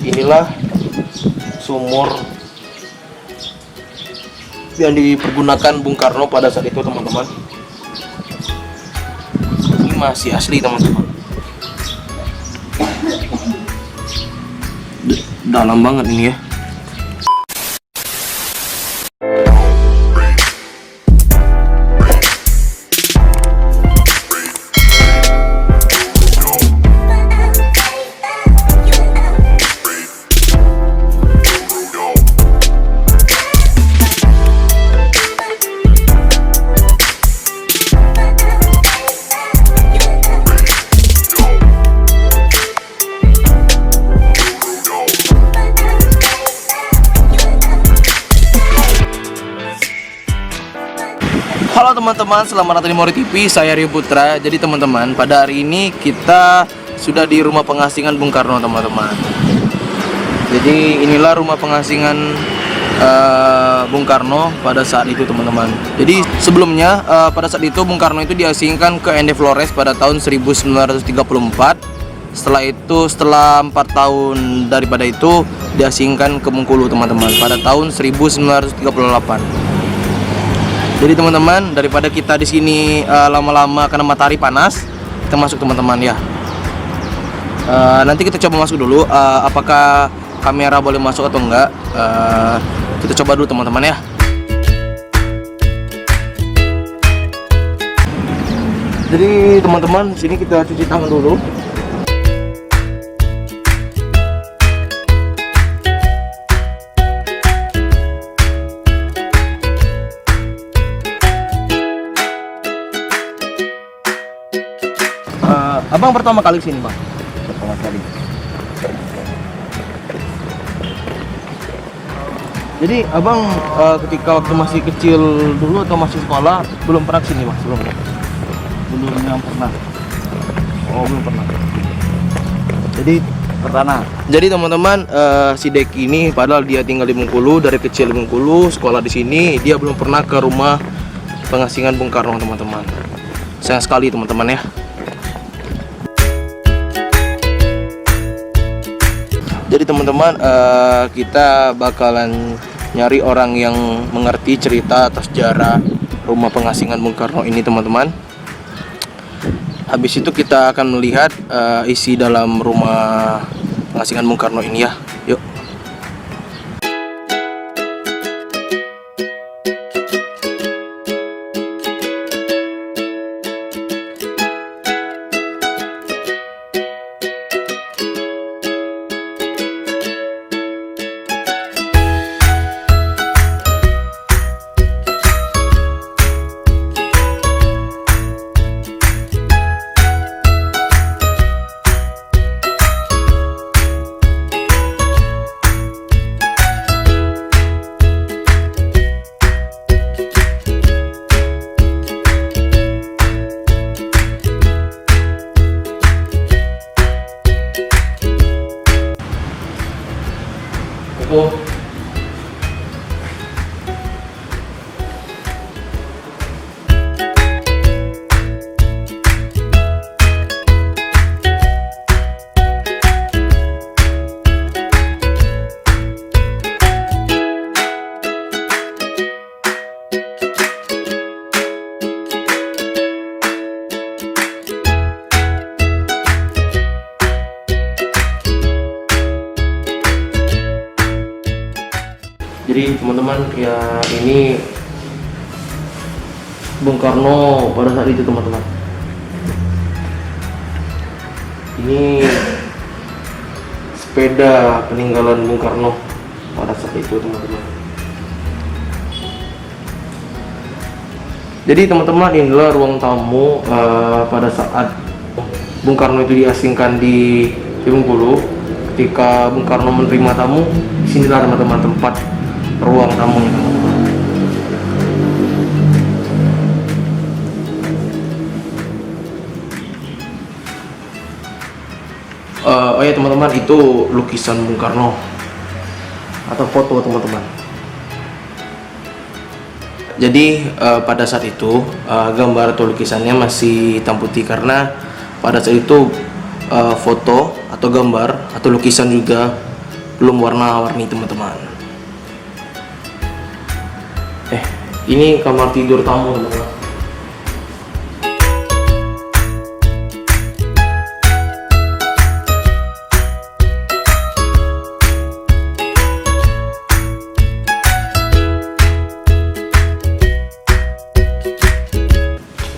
inilah sumur yang dipergunakan Bung Karno pada saat itu, teman-teman. Ini masih asli, teman-teman. Dalam banget ini ya. Halo teman-teman, selamat datang di Mori TV, saya Rio Putra. Jadi teman-teman, pada hari ini kita sudah di rumah pengasingan Bung Karno, teman-teman. Jadi inilah rumah pengasingan Bung Karno pada saat itu, teman-teman. Jadi sebelumnya pada saat itu Bung Karno itu diasingkan ke Ende Flores pada tahun 1934. Setelah 4 tahun daripada itu diasingkan ke Bengkulu, teman-teman, pada tahun 1938. Jadi teman-teman, daripada kita di sini lama-lama karena matahari panas, kita masuk, teman-teman ya. Nanti kita coba masuk dulu, apakah kamera boleh masuk atau enggak. Kita coba dulu, teman-teman ya. Jadi teman-teman, sini kita cuci tangan dulu. Abang pertama kali sini, Bang? Pertama kali. Jadi abang ketika waktu masih kecil dulu atau masih sekolah belum pernah kesini, Bang, sebelumnya? Belum yang pernah. Oh, belum pernah. Jadi teman-teman, si Deki ini padahal dia tinggal di Bengkulu, dari kecil di Bengkulu, sekolah di sini, dia belum pernah ke rumah pengasingan Bung Karno, teman-teman. Sayang sekali, teman-teman ya. Jadi teman-teman, kita bakalan nyari orang yang mengerti cerita atau sejarah rumah pengasingan Bung Karno ini, teman-teman. Habis itu kita akan melihat isi dalam rumah pengasingan Bung Karno ini ya. Yuk. Oh. Jadi teman-teman ya, ini Bung Karno pada saat itu, teman-teman. Ini sepeda peninggalan Bung Karno pada saat itu, teman-teman. Jadi teman-teman, inilah ruang tamu pada saat Bung Karno itu diasingkan di Bengkulu. Ketika Bung Karno menerima tamu, disinilah teman-teman tempat ruang tamunya, teman-teman. Oh ya teman-teman, itu lukisan Bung Karno atau foto, teman-teman. Jadi pada saat itu gambar atau lukisannya masih hitam putih, karena pada saat itu foto atau gambar atau lukisan juga belum warna-warni teman-teman. Ini kamar tidur tamu teman-teman.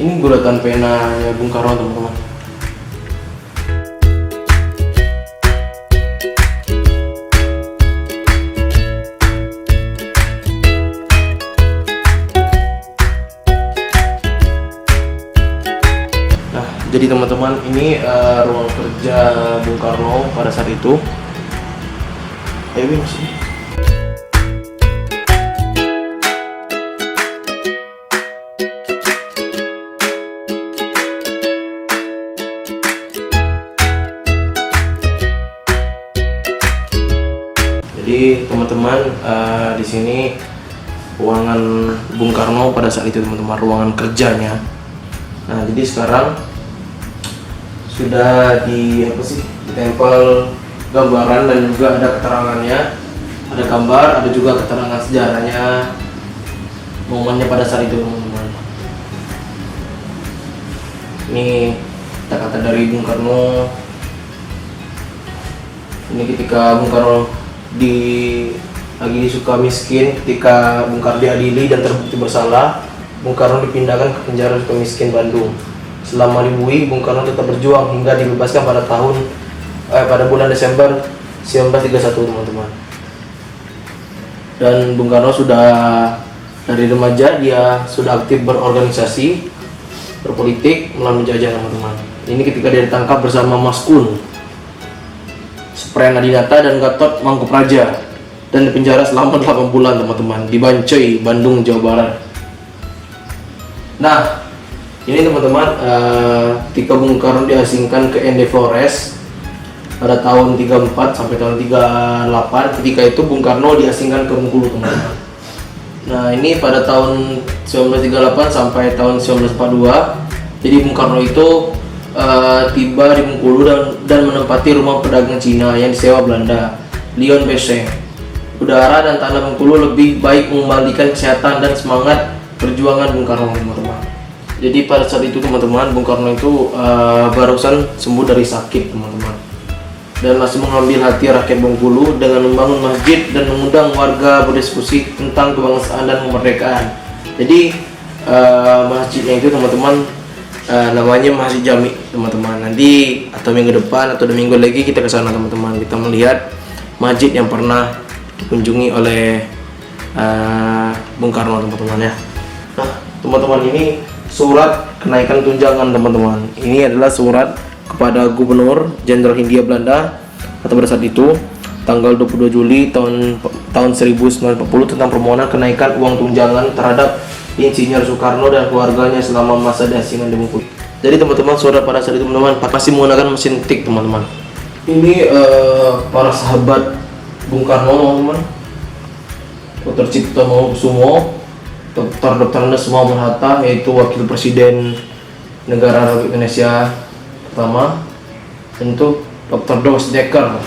Ini guratan penanya Bung Karno teman-teman. Nah, jadi teman-teman ini ruang kerja Bung Karno pada saat itu. Ayo Bim, sini. Jadi teman-teman di sini ruangan Bung Karno pada saat itu teman-teman, ruangan kerjanya. Nah jadi sekarang sudah ditempel gambaran dan juga ada keterangannya, ada gambar, ada juga keterangan sejarahnya momennya pada saat itu teman-teman. Ini kata-kata dari Bung Karno. Ini ketika Bung Karno lagi suka miskin, ketika Bung Karno diadili dan terbukti bersalah, Bung Karno dipindahkan ke penjara suka miskin Bandung. Selama di Bui, Bung Karno tetap berjuang hingga dibebaskan pada bulan Desember 1931 teman-teman. Dan Bung Karno sudah dari remaja, dia sudah aktif berorganisasi, berpolitik, melawan penjajah teman-teman. Ini ketika dia ditangkap bersama Mas Kun, Spren Adinata dan Gatot Mangkupraja, dan dipenjara selama 8 bulan teman-teman di Bancai, Bandung, Jawa Barat. Nah, ini teman-teman ketika Bung Karno diasingkan ke ND Flores pada tahun 34 sampai tahun 38, ketika itu Bung Karno diasingkan ke Bengkulu teman-teman. Nah, ini pada tahun 1938 sampai tahun 1942, jadi Bung Karno itu tiba di Bengkulu dan menempati rumah pedagang Cina yang disewa Belanda, Leon Beseng. Udara dan tanah Bengkulu lebih baik mengembalikan kesehatan dan semangat perjuangan Bung Karno teman-teman. Jadi pada saat itu teman-teman, Bung Karno itu barusan sembuh dari sakit teman-teman, dan masih mengambil hati rakyat Bengkulu dengan membangun masjid dan mengundang warga berdiskusi tentang kebangsaan dan kemerdekaan. Jadi masjidnya itu teman-teman namanya Masjid Jami teman-teman. Nanti atau minggu depan atau 2 minggu lagi kita ke sana teman-teman, kita melihat masjid yang pernah dikunjungi oleh Bung Karno teman-teman ya. Nah teman-teman, ini surat kenaikan tunjangan teman-teman. Ini adalah surat kepada Gubernur Jenderal Hindia Belanda atau pada saat itu tanggal 22 Juli tahun 1940 tentang permohonan kenaikan uang tunjangan terhadap Insinyur Soekarno dan keluarganya selama masa diasingkan di Bengkulu. Jadi teman-teman, surat pada saat itu teman-teman pasti menggunakan mesin tik teman-teman. Ini para sahabat Bung Karno teman-teman, Dr. Cipto Mangunkusumo, Dr. Andes Muhammad Hatta, yaitu Wakil Presiden Negara Republik Indonesia pertama, tentu Dr. Dos Dekker.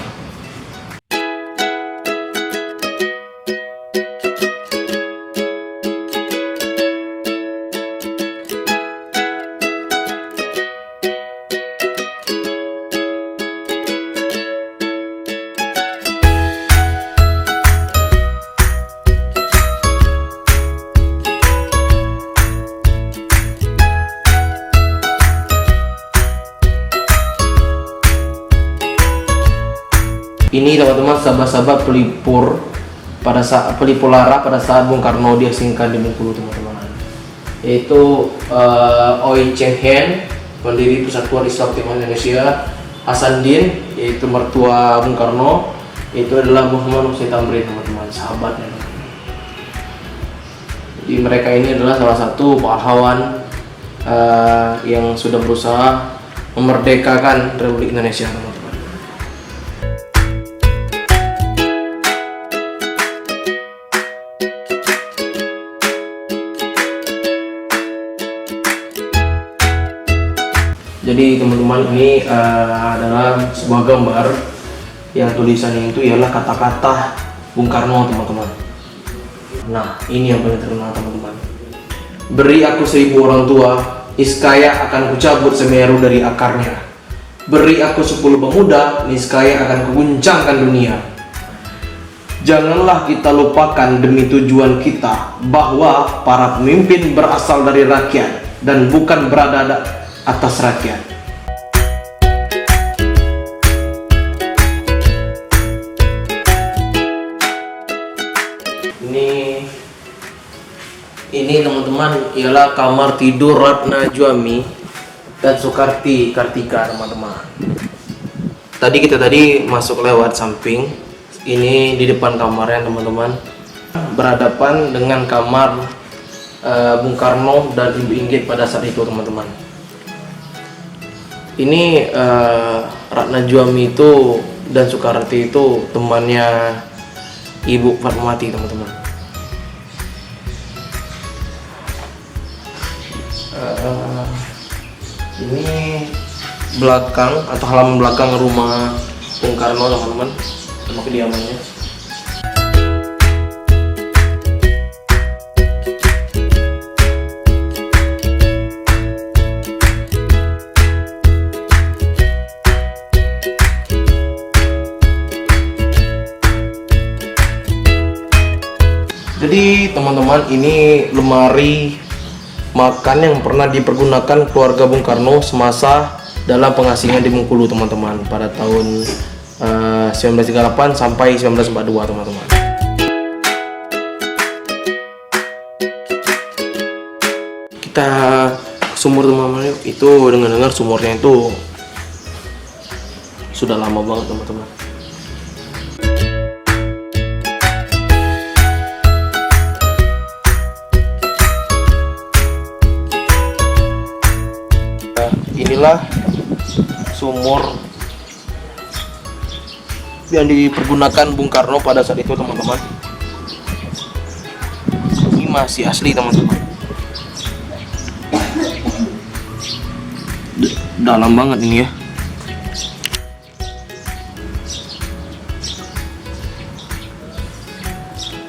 Ini teman-teman sahabat-sahabat Pelipulara pada saat Bung Karno diasingkan di Bengkulu teman-teman, yaitu Oi Cheng Hen, pendiri Persatuan Islam Timur Indonesia, Hasanuddin, yaitu mertua Bung Karno, itu adalah Muhammad Hussein Tamrin teman-teman, sahabatnya. Jadi mereka ini adalah salah satu pahlawan yang sudah berusaha memerdekakan Republik Indonesia teman-teman. Jadi teman-teman, ini adalah sebuah gambar Yang tulisannya itu ialah kata-kata Bung Karno, teman-teman. Nah, ini yang paling terkenal, teman-teman. Beri aku 1000 orang tua, niscaya akan kucabut Semeru dari akarnya. Beri aku 10 pemuda, niscaya akan kuguncangkan dunia. Janganlah kita lupakan demi tujuan kita bahwa para pemimpin berasal dari rakyat dan bukan berada atas rakyat. Ini teman-teman ialah kamar tidur Ratna Juami dan Soekarti Kartika, teman-teman. Tadi masuk lewat samping. Ini di depan kamarnya, teman-teman. Berhadapan dengan kamar Bung Karno dan Ibu Inggit pada saat itu, teman-teman. Ini Ratna Juami itu dan Soekarti itu temannya Ibu Fatmawati, teman-teman. Ini belakang atau halaman belakang rumah Bung Karno, teman-teman, rumah kediamannya. Jadi teman-teman, ini lemari makan yang pernah dipergunakan keluarga Bung Karno semasa dalam pengasingan di Bengkulu, teman-teman, pada tahun 1938 sampai 1942, teman-teman. Kita sumur, teman-teman. Itu dengar-dengar sumurnya itu sudah lama banget, teman-teman. Inilah sumur yang dipergunakan Bung Karno pada saat itu, teman-teman. Ini masih asli, teman-teman. Dalam banget ini ya.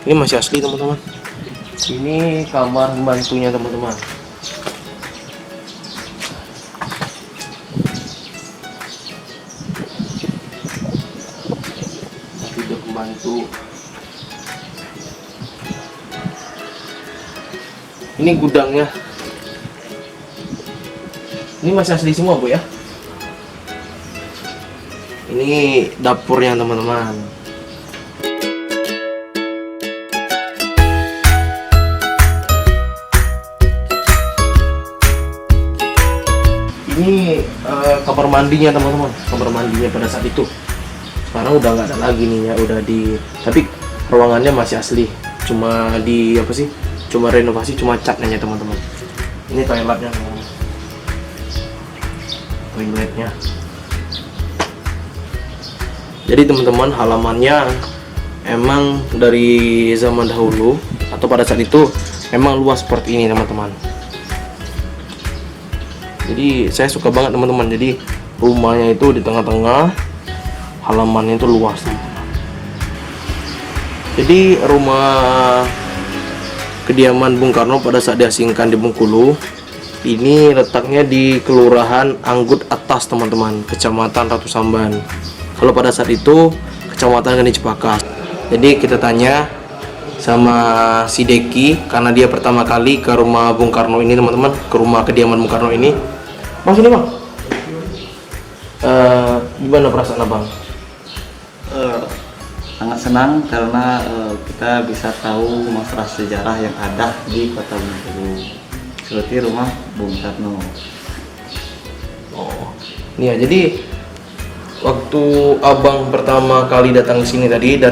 Ini masih asli, teman-teman. Ini kamar pembantunya, teman-teman. Pembantu. Ini gudangnya. Ini masih asli semua, Bu, ya. Ini dapurnya, teman-teman. Ini kamar mandinya, teman-teman. Kamar mandinya pada saat itu. Sekarang udah nggak ada lagi nih ya, tapi ruangannya masih asli, cuma cuma renovasi, cuma catnya, teman-teman. Ini toiletnya, jadi teman-teman, halamannya emang dari zaman dahulu atau pada saat itu emang luas seperti ini, teman-teman. Jadi saya suka banget, teman-teman. Jadi rumahnya itu di tengah-tengah, halamannya itu luas, teman-teman. Jadi rumah kediaman Bung Karno pada saat diasingkan di Bengkulu ini letaknya di Kelurahan Anggut Atas, teman-teman, Kecamatan Ratu Samban. Kalau pada saat itu Kecamatan Gani Cepaka. Jadi kita tanya sama si Deki karena dia pertama kali ke rumah Bung Karno ini, teman-teman, ke rumah kediaman Bung Karno ini. Bang, sini, Bang. Gimana perasaan Abang? Sangat senang karena kita bisa tahu masalah sejarah yang ada di Kota Bengkulu, seperti rumah Bung Karno. Oh, iya. Jadi waktu Abang pertama kali datang ke sini tadi, ada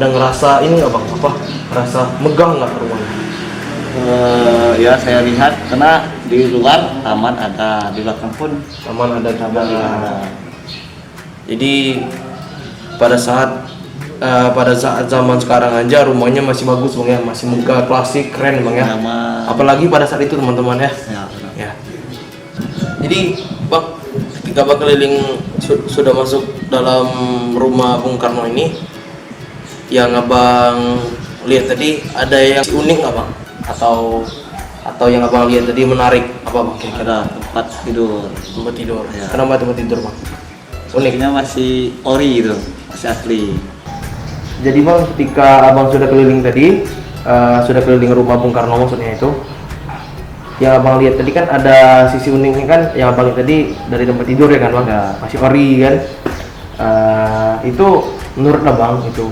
ngerasa ini nggak, Bang? Ngerasa megah nggak rumahnya? Ya, saya lihat karena di luar taman ada, di belakang pun Taman ada juga. ada. Jadi pada saat zaman sekarang aja rumahnya masih bagus, Bang, ya, masih megah, klasik, keren, Bang, ya. Nama. Apalagi pada saat itu, teman-teman, ya. Ya, benar. Ya. Jadi, Bang, ketika Abang keliling sudah masuk dalam rumah Bung Karno ini, yang Abang lihat tadi ada yang unik nggak Bang? Atau yang Abang lihat tadi menarik apa Bang? Ada tempat tidur. Tempat tidur. Ya. Kenapa tempat tidur Bang? Uniknya masih ori gitu, masih asli. Jadi Bang, ketika Abang sudah keliling tadi, sudah keliling rumah Bung Karno maksudnya itu, yang Abang lihat tadi kan ada sisi uniknya kan, yang Abang lihat tadi dari tempat tidur ya kan Bang? Ya. Masih ori kan? Itu menurut Abang itu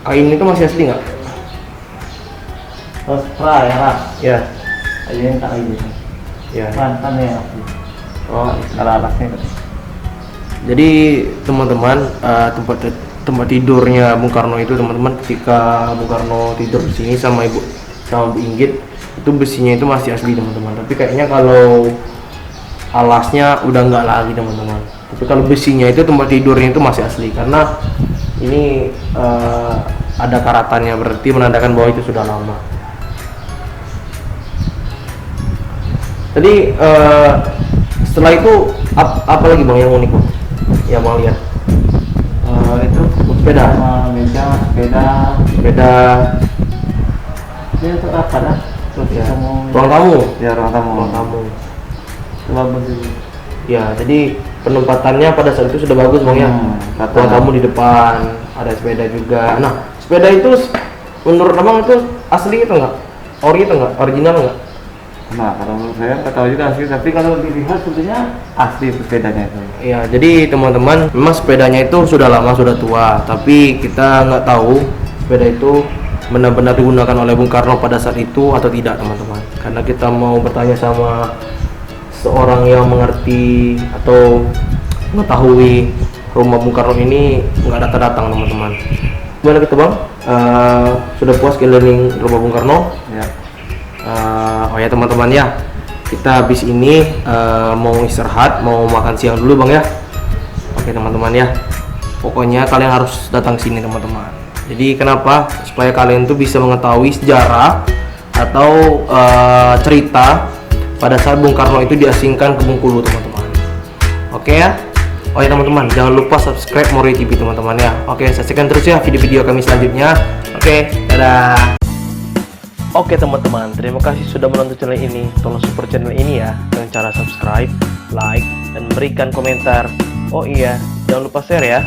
kain itu masih asli nggak? Oh, lah ya lah. Ya, Aja yang tak ini. ya. Kan ya. Oh, Alasnya. jadi teman-teman, tempat tidurnya Bung Karno itu teman-teman, ketika Bung Karno tidur di sini sama Bu Inggit, itu besinya itu masih asli teman-teman. Tapi kayaknya kalau alasnya udah nggak lagi teman-teman. Tapi kalau besinya itu tempat tidurnya itu masih asli, karena ini ada karatannya, berarti menandakan bahwa itu sudah lama. Tadi setelah itu apa lagi Bang yang unik Bang? Yang Bang lihat? Itu Sepeda. sama meja, Sepeda. Ini untuk apa dah? Terus Ya. kamu Ruang tamu. ya ruang tamu. Ruang tamu. Coba berdiri. Ya, jadi penempatannya pada saat itu sudah bagus Bang ya. Kata Ruang tamu di depan, ada sepeda juga. Nah, sepeda itu menurut Abang itu asli itu enggak? Ori itu enggak? Original enggak? Nah, kalau menurut saya nggak tahu juga asli, tapi kalau dilihat sebetulnya asli sepedanya itu. Iya, jadi teman-teman, memang sepedanya itu sudah lama, sudah tua, tapi kita nggak tahu sepeda itu benar-benar digunakan oleh Bung Karno pada saat itu atau tidak teman-teman. Karena kita mau bertanya sama seorang yang mengerti atau mengetahui rumah Bung Karno ini, nggak datang-datang teman-teman. Gimana kita Bang? Sudah puas keliling rumah Bung Karno? Ya. Oh ya teman-teman ya, kita habis ini mau istirahat, mau makan siang dulu Bang ya. Oke teman-teman ya, pokoknya kalian harus datang sini teman-teman. Jadi kenapa? Supaya kalian tuh bisa mengetahui sejarah atau cerita pada saat Bung Karno itu diasingkan ke Bengkulu teman-teman. Oke ya. Oh ya teman-teman, jangan lupa subscribe Mori TV teman-teman ya. Oke, saksikan terus ya video-video kami selanjutnya. Oke, dadah. Oke teman-teman, terima kasih sudah menonton channel ini. Tolong support channel ini ya dengan cara subscribe, like, dan berikan komentar. Oh iya, jangan lupa share ya.